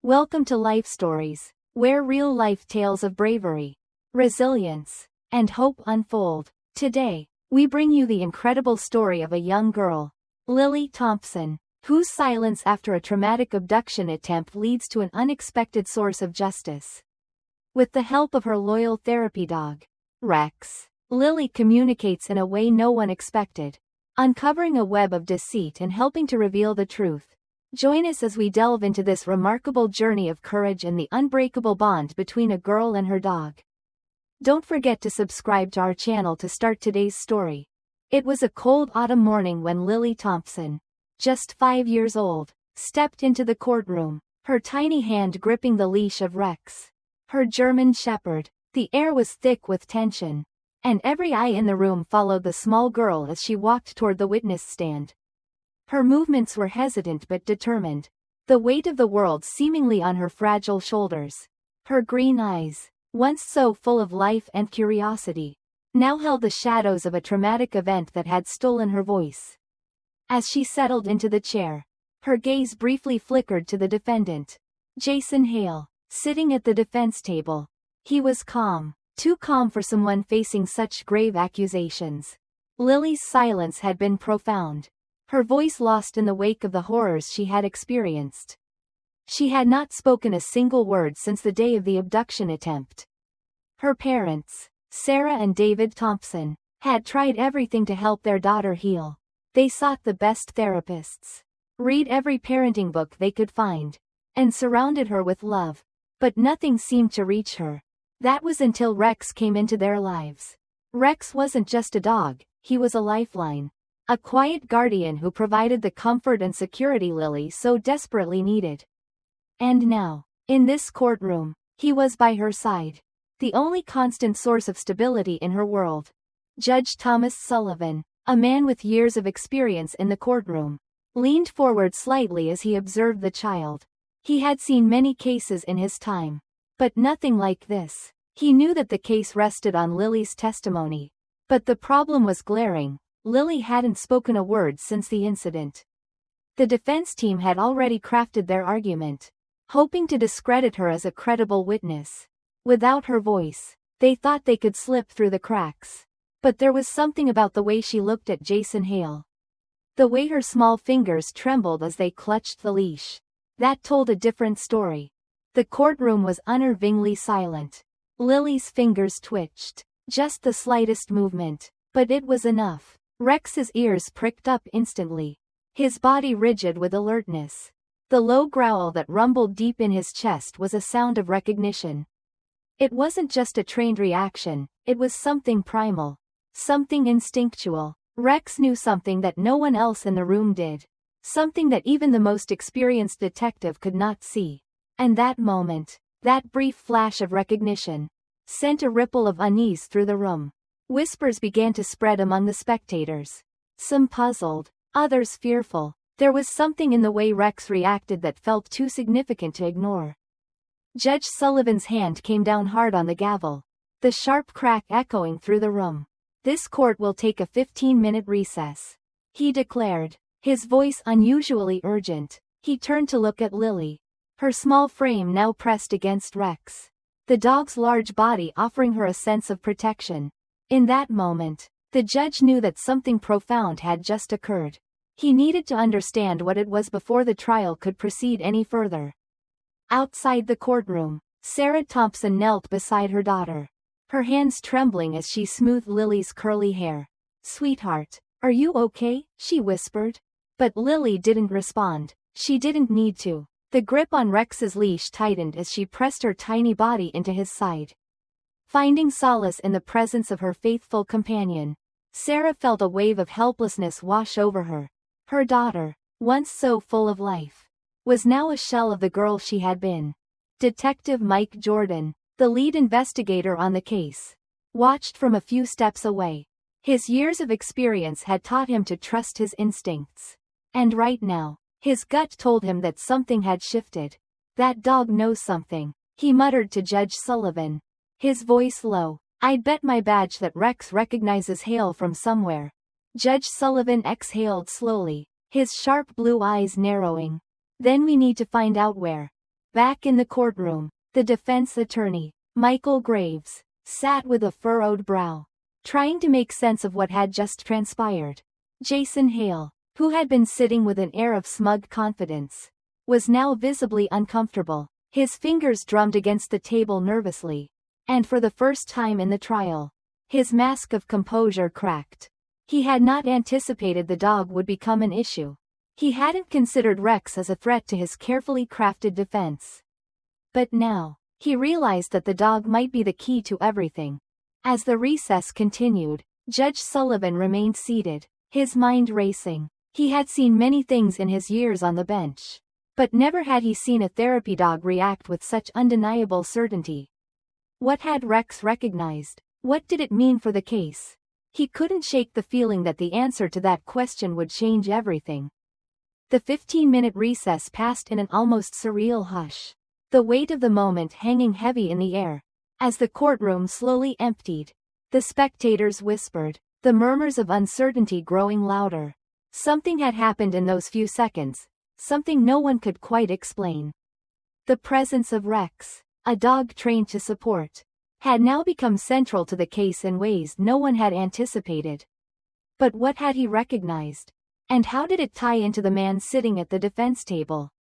Welcome to Life Stories, where real-life tales of bravery, resilience, and hope unfold. Today, we bring you the incredible story of a young girl, Lily Thompson, whose silence after a traumatic abduction attempt leads to an unexpected source of justice. With the help of her loyal therapy dog, Rex, Lily communicates in a way no one expected, uncovering a web of deceit and helping to reveal the truth. Join us as we delve into this remarkable journey of courage and the unbreakable bond between a girl and her dog. Don't forget to subscribe to our channel to start today's story. It was a cold autumn morning when Lily Thompson, just 5 years old, stepped into the courtroom, her tiny hand gripping the leash of Rex, her German shepherd. The air was thick with tension, and every eye in the room followed the small girl as she walked toward the witness stand. Her movements were hesitant but determined, the weight of the world seemingly on her fragile shoulders. Her green eyes, once so full of life and curiosity, now held the shadows of a traumatic event that had stolen her voice. As she settled into the chair, her gaze briefly flickered to the defendant, Jason Hale, sitting at the defense table. He was calm, too calm for someone facing such grave accusations. Lily's silence had been profound, her voice lost in the wake of the horrors she had experienced. She had not spoken a single word since the day of the abduction attempt. Her parents, Sarah and David Thompson, had tried everything to help their daughter heal. They sought the best therapists, read every parenting book they could find, and surrounded her with love, but nothing seemed to reach her. That was until Rex came into their lives. Rex wasn't just a dog, he was a lifeline. A quiet guardian who provided the comfort and security Lily so desperately needed. And now, in this courtroom, he was by her side, the only constant source of stability in her world. Judge Thomas Sullivan, a man with years of experience in the courtroom, leaned forward slightly as he observed the child. He had seen many cases in his time, but nothing like this. He knew that the case rested on Lily's testimony, but the problem was glaring. Lily hadn't spoken a word since the incident. The defense team had already crafted their argument, hoping to discredit her as a credible witness. Without her voice, they thought they could slip through the cracks. But there was something about the way she looked at Jason Hale, the way her small fingers trembled as they clutched the leash, that told a different story. The courtroom was unnervingly silent. Lily's fingers twitched, just the slightest movement, but it was enough. Rex's ears pricked up instantly, his body rigid with alertness. The low growl that rumbled deep in his chest was a sound of recognition. It wasn't just a trained reaction, it was something primal, something instinctual. Rex knew something that no one else in the room did, something that even the most experienced detective could not see. And that moment, that brief flash of recognition, sent a ripple of unease through the room. Whispers began to spread among the spectators. Some puzzled, others fearful. There was something in the way Rex reacted that felt too significant to ignore. Judge Sullivan's hand came down hard on the gavel, the sharp crack echoing through the room. "This court will take a 15-minute recess," he declared, his voice unusually urgent. He turned to look at Lily, her small frame now pressed against Rex, the dog's large body offering her a sense of protection. In that moment, the judge knew that something profound had just occurred. He needed to understand what it was before the trial could proceed any further. Outside the courtroom, Sarah Thompson knelt beside her daughter, her hands trembling as she smoothed Lily's curly hair. "Sweetheart, are you okay?" she whispered. But Lily didn't respond. She didn't need to. The grip on Rex's leash tightened as she pressed her tiny body into his side. Finding solace in the presence of her faithful companion, Sarah felt a wave of helplessness wash over her. Her daughter, once so full of life, was now a shell of the girl she had been. Detective Mike Jordan, the lead investigator on the case, watched from a few steps away. His years of experience had taught him to trust his instincts. And right now, his gut told him that something had shifted. "That dog knows something," he muttered to Judge Sullivan, his voice low. "I'd bet my badge that Rex recognizes Hale from somewhere." Judge Sullivan exhaled slowly, his sharp blue eyes narrowing. "Then we need to find out where." Back in the courtroom, the defense attorney, Michael Graves, sat with a furrowed brow, trying to make sense of what had just transpired. Jason Hale, who had been sitting with an air of smug confidence, was now visibly uncomfortable. His fingers drummed against the table nervously, and for the first time in the trial, his mask of composure cracked. He had not anticipated the dog would become an issue. He hadn't considered Rex as a threat to his carefully crafted defense. But now, he realized that the dog might be the key to everything. As the recess continued, Judge Sullivan remained seated, his mind racing. He had seen many things in his years on the bench, but never had he seen a therapy dog react with such undeniable certainty. What had Rex recognized? What did it mean for the case? He couldn't shake the feeling that the answer to that question would change everything. The 15-minute recess passed in an almost surreal hush, the weight of the moment hanging heavy in the air. As the courtroom slowly emptied, the spectators whispered, the murmurs of uncertainty growing louder. Something had happened in those few seconds, something no one could quite explain. The presence of Rex, a dog trained to support, had now become central to the case in ways no one had anticipated. But what had he recognized? And how did it tie into the man sitting at the defense table?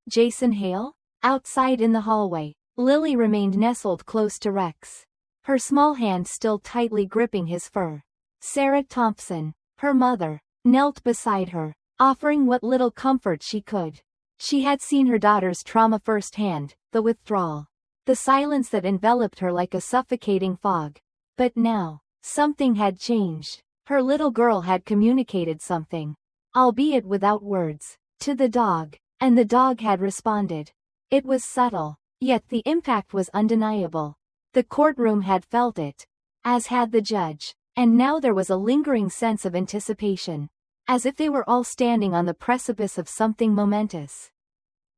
Jason Hale? Outside in the hallway, Lily remained nestled close to Rex, her small hand still tightly gripping his fur. Sarah Thompson, her mother, knelt beside her, offering what little comfort she could. She had seen her daughter's trauma firsthand, the withdrawal, the silence that enveloped her like a suffocating fog. But now, something had changed. Her little girl had communicated something, albeit without words, to the dog, and the dog had responded. It was subtle, yet the impact was undeniable. The courtroom had felt it, as had the judge, and now there was a lingering sense of anticipation, as if they were all standing on the precipice of something momentous.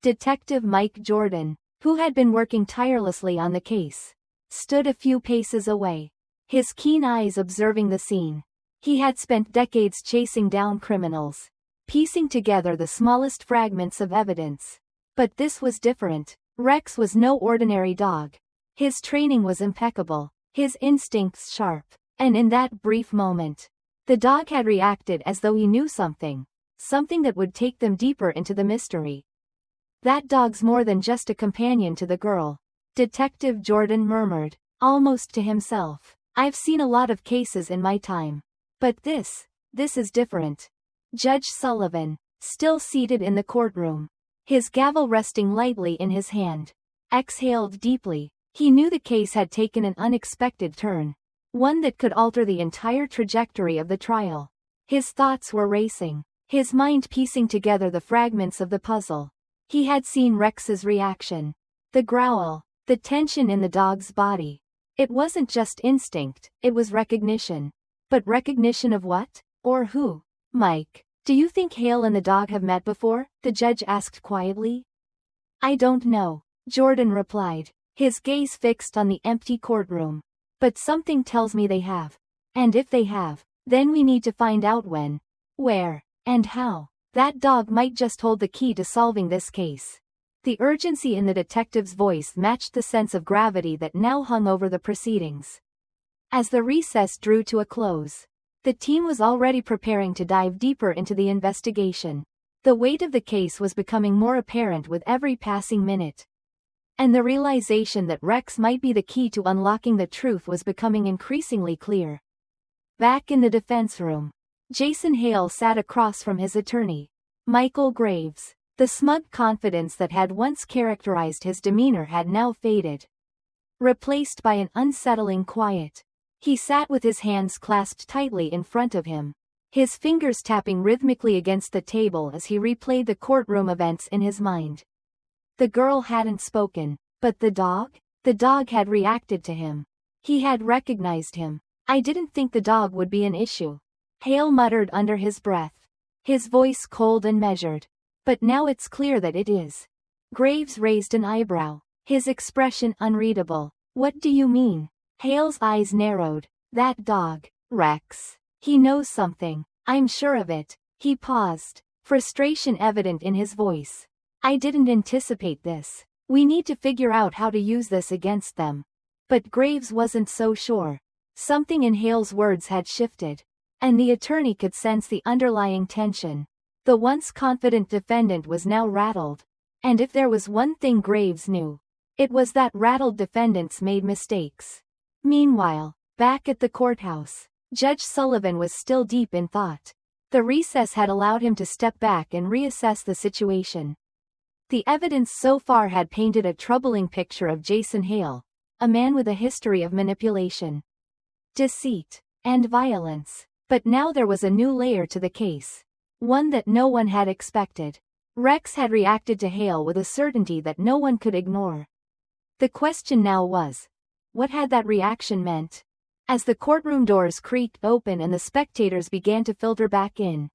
Detective Mike Jordan, who had been working tirelessly on the case, stood a few paces away, his keen eyes observing the scene. He had spent decades chasing down criminals, piecing together the smallest fragments of evidence. But this was different. Rex was no ordinary dog. His training was impeccable, his instincts sharp, and in that brief moment, the dog had reacted as though he knew something that would take them deeper into the mystery. That dog's more than just a companion to the girl, Detective Jordan murmured, almost to himself. I've seen a lot of cases in my time. But this is different. Judge Sullivan, still seated in the courtroom, his gavel resting lightly in his hand, exhaled deeply. He knew the case had taken an unexpected turn, one that could alter the entire trajectory of the trial. His thoughts were racing, his mind piecing together the fragments of the puzzle. He had seen Rex's reaction, the growl, the tension in the dog's body. It wasn't just instinct, it was recognition. But recognition of what? Or who? Mike, do you think Hale and the dog have met before? The judge asked quietly. I don't know, Jordan replied, his gaze fixed on the empty courtroom. But something tells me they have. And if they have, then we need to find out when, where, and how. That dog might just hold the key to solving this case. The urgency in the detective's voice matched the sense of gravity that now hung over the proceedings. As the recess drew to a close, the team was already preparing to dive deeper into the investigation. The weight of the case was becoming more apparent with every passing minute. And the realization that Rex might be the key to unlocking the truth was becoming increasingly clear. Back in the defense room, Jason Hale sat across from his attorney, Michael Graves. The smug confidence that had once characterized his demeanor had now faded, replaced by an unsettling quiet. He sat with his hands clasped tightly in front of him, his fingers tapping rhythmically against the table as he replayed the courtroom events in his mind. The girl hadn't spoken, but the dog? The dog had reacted to him. He had recognized him. I didn't think the dog would be an issue, Hale muttered under his breath, his voice cold and measured. But now it's clear that it is. Graves raised an eyebrow, his expression unreadable. What do you mean? Hale's eyes narrowed. That dog, Rex. He knows something. I'm sure of it. He paused, frustration evident in his voice. I didn't anticipate this. We need to figure out how to use this against them. But Graves wasn't so sure. Something in Hale's words had shifted. And the attorney could sense the underlying tension. The once confident defendant was now rattled. And if there was one thing Graves knew, it was that rattled defendants made mistakes. Meanwhile, back at the courthouse, Judge Sullivan was still deep in thought. The recess had allowed him to step back and reassess the situation. The evidence so far had painted a troubling picture of Jason Hale, a man with a history of manipulation, deceit, and violence. But now there was a new layer to the case. One that no one had expected. Rex had reacted to Hale with a certainty that no one could ignore. The question now was, what had that reaction meant? As the courtroom doors creaked open and the spectators began to filter back in,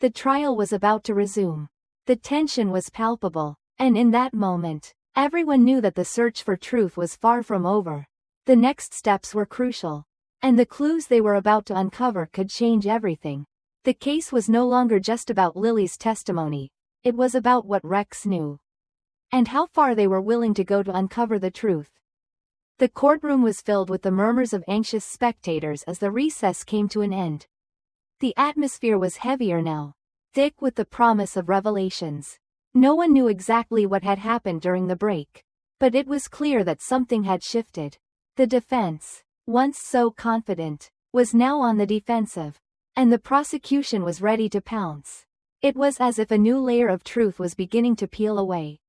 the trial was about to resume. The tension was palpable, and in that moment, everyone knew that the search for truth was far from over. The next steps were crucial, and the clues they were about to uncover could change everything. The case was no longer just about Lily's testimony, it was about what Rex knew, and how far they were willing to go to uncover the truth. The courtroom was filled with the murmurs of anxious spectators as the recess came to an end. The atmosphere was heavier now, thick with the promise of revelations. No one knew exactly what had happened during the break, but it was clear that something had shifted. The defense, once so confident, was now on the defensive, and the prosecution was ready to pounce. It was as if a new layer of truth was beginning to peel away,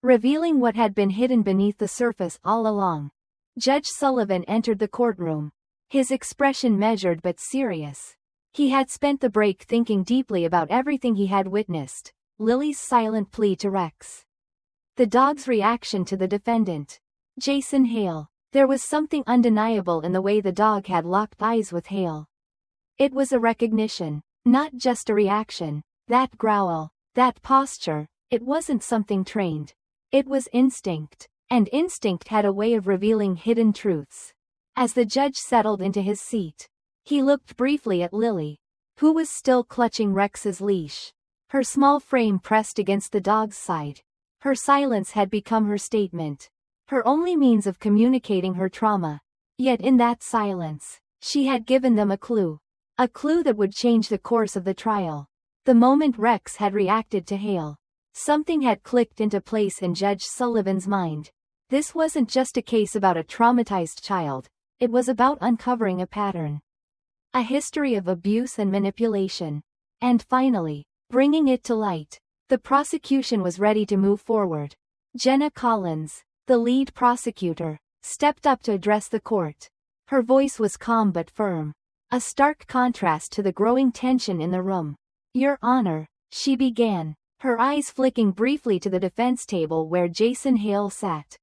revealing what had been hidden beneath the surface all along. Judge Sullivan entered the courtroom, his expression measured but serious. He had spent the break thinking deeply about everything he had witnessed: Lily's silent plea to Rex, the dog's reaction to the defendant, Jason Hale. There was something undeniable in the way the dog had locked eyes with Hale. It was a recognition, not just a reaction. That growl, that posture, it wasn't something trained. It was instinct, and instinct had a way of revealing hidden truths. As the judge settled into his seat, he looked briefly at Lily, who was still clutching Rex's leash, her small frame pressed against the dog's side. Her silence had become her statement, her only means of communicating her trauma. Yet in that silence, she had given them a clue that would change the course of the trial. The moment Rex had reacted to Hale, something had clicked into place in Judge Sullivan's mind. This wasn't just a case about a traumatized child, it was about uncovering a pattern, a history of abuse and manipulation, and finally, bringing it to light. The prosecution was ready to move forward. Jenna Collins, the lead prosecutor, stepped up to address the court. Her voice was calm but firm, a stark contrast to the growing tension in the room. "Your Honor," she began, her eyes flicking briefly to the defense table where Jason Hale sat.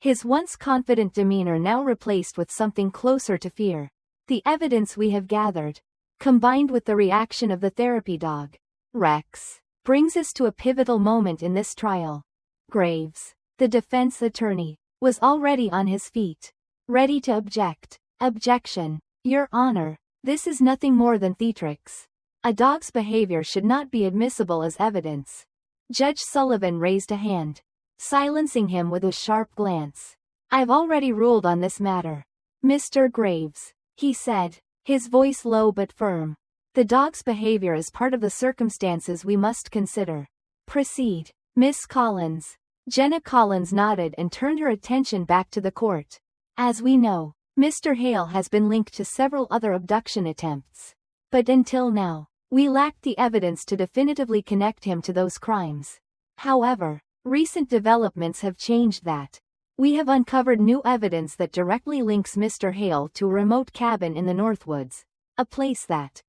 His once confident demeanor now replaced with something closer to fear. "The evidence we have gathered, combined with the reaction of the therapy dog, Rex, brings us to a pivotal moment in this trial." Graves, the defense attorney, was already on his feet, ready to object. "Objection, Your Honor, this is nothing more than theatrics. A dog's behavior should not be admissible as evidence." Judge Sullivan raised a hand, silencing him with a sharp glance. "I've already ruled on this matter, Mr. Graves," he said, his voice low but firm. "The dog's behavior is part of the circumstances we must consider. Proceed, Miss Collins." Jenna Collins nodded and turned her attention back to the court. "As we know, Mr. Hale has been linked to several other abduction attempts. But until now, we lacked the evidence to definitively connect him to those crimes. However, recent developments have changed that. We have uncovered new evidence that directly links Mr. Hale to a remote cabin in the Northwoods, a place that,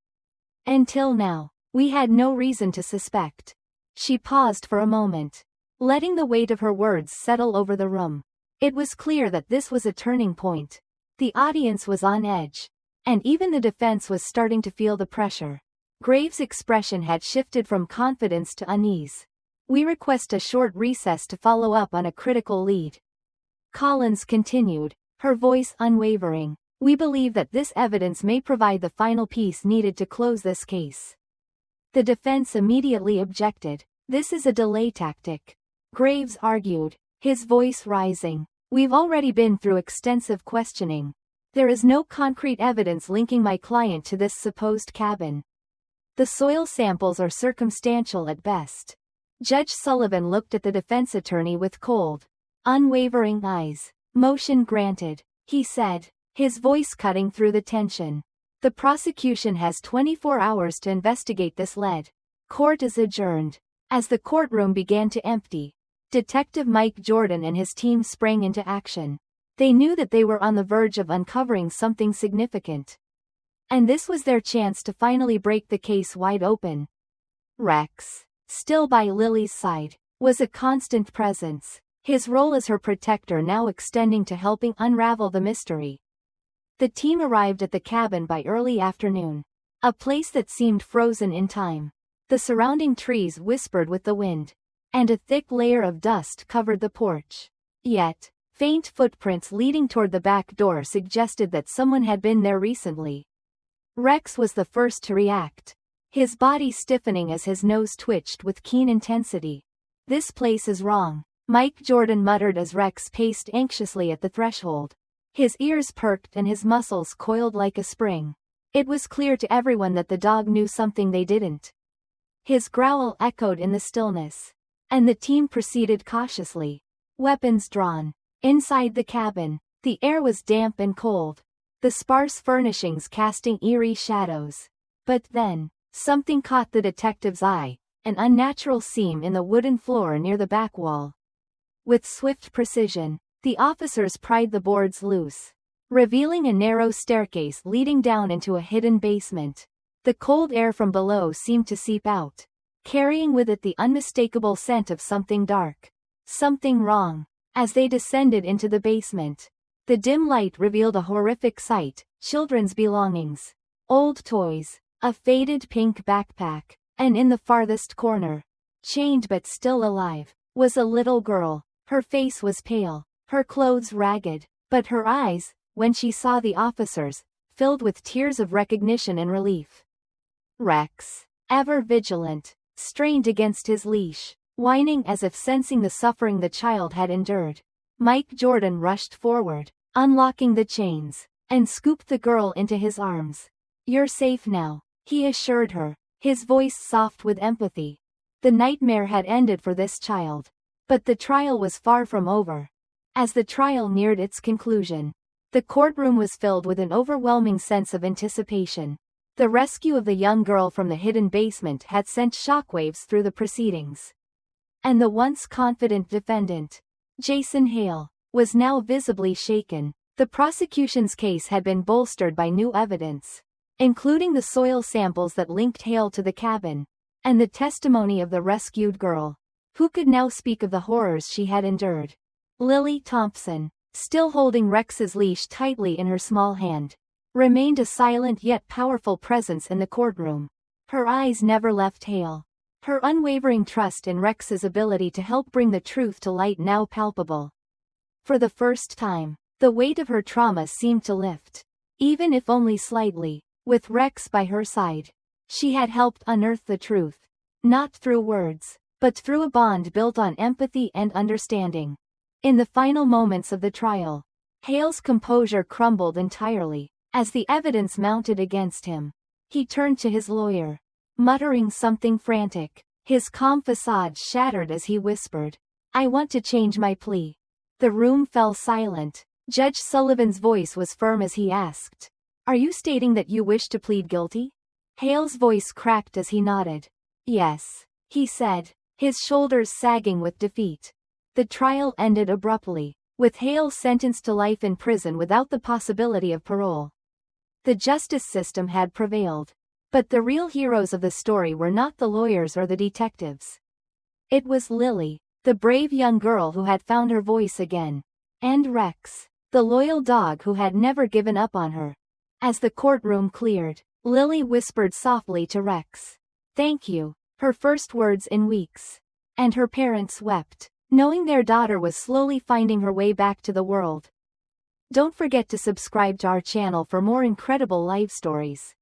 until now, we had no reason to suspect." She paused for a moment, letting the weight of her words settle over the room. It was clear that this was a turning point. The audience was on edge, and even the defense was starting to feel the pressure. Graves' expression had shifted from confidence to unease. "We request a short recess to follow up on a critical lead." Collins continued, her voice unwavering. "We believe that this evidence may provide the final piece needed to close this case." The defense immediately objected. "This is a delay tactic," Graves argued. his voice rising. "We've already been through extensive questioning. There is no concrete evidence linking my client to this supposed cabin. The soil samples are circumstantial at best." Judge Sullivan looked at the defense attorney with cold, unwavering eyes. "Motion granted," he said, his voice cutting through the tension. "The prosecution has 24 hours to investigate this lead. Court is adjourned." As the courtroom began to empty, Detective Mike Jordan and his team sprang into action. They knew that they were on the verge of uncovering something significant. And this was their chance to finally break the case wide open. Rex, still by Lily's side, was a constant presence, his role as her protector now extending to helping unravel the mystery. The team arrived at the cabin by early afternoon, a place that seemed frozen in time. The surrounding trees whispered with the wind, and a thick layer of dust covered the porch. Yet, faint footprints leading toward the back door suggested that someone had been there recently. Rex was the first to react, his body stiffening as his nose twitched with keen intensity. "This place is wrong," Mike Jordan muttered as Rex paced anxiously at the threshold. His ears perked and his muscles coiled like a spring. It was clear to everyone that the dog knew something they didn't. His growl echoed in the stillness, and the team proceeded cautiously, weapons drawn. Inside the cabin, the air was damp and cold, the sparse furnishings casting eerie shadows. But then, something caught the detective's eye, an unnatural seam in the wooden floor near the back wall. With swift precision, the officers pried the boards loose, revealing a narrow staircase leading down into a hidden basement. The cold air from below seemed to seep out, carrying with it the unmistakable scent of something dark. Something wrong. As they descended into the basement, the dim light revealed a horrific sight: children's belongings, old toys, a faded pink backpack, and in the farthest corner, chained but still alive, was a little girl. Her face was pale, her clothes ragged, but her eyes, when she saw the officers, filled with tears of recognition and relief. Rex, ever vigilant, strained against his leash, whining as if sensing the suffering the child had endured. Mike Jordan rushed forward, unlocking the chains, and scooped the girl into his arms. "You're safe now," he assured her, his voice soft with empathy. The nightmare had ended for this child. But the trial was far from over. As the trial neared its conclusion, the courtroom was filled with an overwhelming sense of anticipation. The rescue of the young girl from the hidden basement had sent shockwaves through the proceedings. And the once confident defendant, Jason Hale, was now visibly shaken. The prosecution's case had been bolstered by new evidence, including the soil samples that linked Hale to the cabin, and the testimony of the rescued girl, who could now speak of the horrors she had endured. Lily Thompson, still holding Rex's leash tightly in her small hand, remained a silent yet powerful presence in the courtroom. Her eyes never left Hale, her unwavering trust in Rex's ability to help bring the truth to light now palpable. For the first time, the weight of her trauma seemed to lift, even if only slightly. With Rex by her side, she had helped unearth the truth, not through words, but through a bond built on empathy and understanding. In the final moments of the trial, Hale's composure crumbled entirely. As the evidence mounted against him, he turned to his lawyer, muttering something frantic. His calm facade shattered as he whispered, "I want to change my plea." The room fell silent. Judge Sullivan's voice was firm as he asked, "Are you stating that you wish to plead guilty?" Hale's voice cracked as he nodded. "Yes," he said, his shoulders sagging with defeat. The trial ended abruptly, with Hale sentenced to life in prison without the possibility of parole. The justice system had prevailed. But the real heroes of the story were not the lawyers or the detectives. It was Lily, the brave young girl who had found her voice again, and Rex, the loyal dog who had never given up on her. As the courtroom cleared, Lily whispered softly to Rex, "Thank you," her first words in weeks. And her parents wept, knowing their daughter was slowly finding her way back to the world. Don't forget to subscribe to our channel for more incredible life stories.